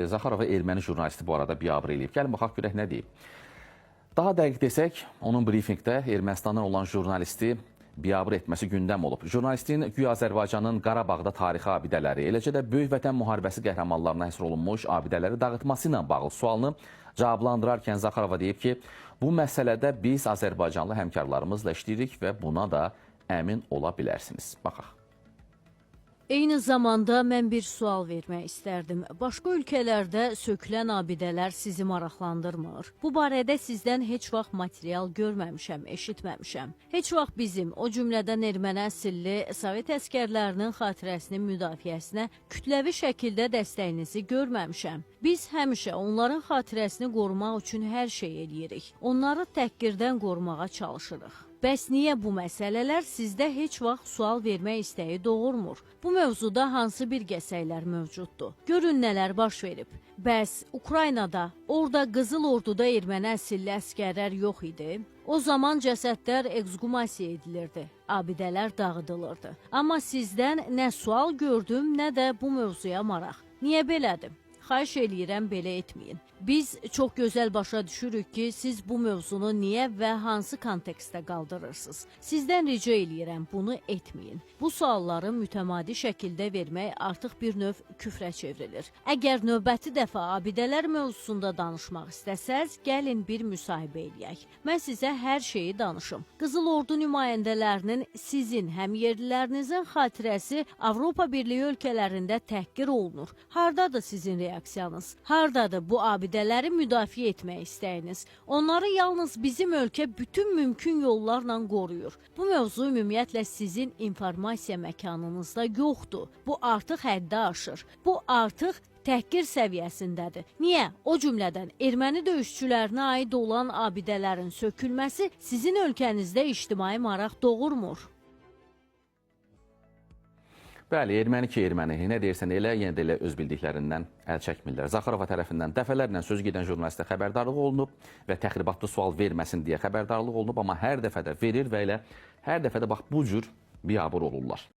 Zaxarova erməni jurnalisti bu arada biabır eləyib. Gəlin baxaq görək nə deyib. Daha dəqiq desək, onun brifinqdə Ermənistandan olan jurnalisti biabır etməsi gündəm olub. Jurnalistin güya Azərbaycanın Qarabağda tarixi abidələri, eləcə də Böyük Vətən müharibəsi qəhrəmanlarına həsr olunmuş abidələri dağıtması ilə bağlı sualını cavablandırarkən Zaxarova deyib ki, bu məsələdə biz Azərbaycanlı həmkarlarımızla işləyirik və buna da əmin ola bilərsiniz. Baxaq. Eyni zamanda mən bir sual vermək istərdim. Başqa ölkələrdə sökülən abidələr sizi maraqlandırmır. Bu barədə sizdən heç vaxt material görməmişəm, eşitməmişəm. Heç vaxt bizim, o cümlədən erməni əsilli Sovet əskərlərinin xatirəsinin müdafiəsinə kütləvi şəkildə dəstəyinizi görməmişəm. Biz həmişə onların xatirəsini qorumaq üçün hər şey eləyirik. Onları təhqirdən qorumağa çalışırıq. Bəs niyə bu məsələlər sizdə heç vaxt sual vermək istəyi doğurmur? Bu mövzuda hansı bir qəsəklər mövcuddur? Görün nələr baş verib. Bəs Ukraynada, orada Qızıl Orduda erməni əsilli əskərlər yox idi? O zaman cəsədlər ekshumasiya edilirdi, abidələr dağıdılırdı. Amma sizdən nə sual gördüm, nə də bu mövzuya maraq. Niyə belədir? Xahiş eləyirəm, belə etməyin. Biz çox gözəl başa düşürük ki, siz bu mövzunu niyə və hansı kontekstdə qaldırırsınız. Sizdən rica eləyirəm, bunu etməyin. Bu sualları mütəmadi şəkildə vermək artıq bir növ küfrə çevrilir. Əgər növbəti dəfə abidələr mövzusunda danışmaq istəsəz, gəlin bir müsahibə eləyək. Mən sizə hər şeyi danışım. Qızıl Ordu nümayəndələrinin sizin həmyerlilərinizin xatirəsi Avropa Birliyi ölkələrində təhqir olunur. Hardadır sizin reaksiyanız? Hardadır bu abidələri müdafiə etmək istəyiniz? Onları yalnız bizim ölkə bütün mümkün yollarla qoruyur. Bu mövzu ümumiyyətlə sizin informasiya məkanınızda yoxdur. Bu artıq həddi aşır. Bu artıq təhqir səviyyəsindədir. Niyə? O cümlədən erməni döyüşçülərinə aid olan abidələrin sökülməsi sizin ölkənizdə ictimai maraq doğurmur. Bəli, erməni ki, erməni. Nə deyirsən elə, yenə də elə öz bildiklərindən əl çəkmirlər. Zaxarova tərəfindən dəfələrlə söz gedən jurnalistə xəbərdarlıq olunub və təxribatlı sual verməsin deyə xəbərdarlıq olunub, amma hər dəfə də verir və elə hər dəfə də bax bu cür biabır olurlar.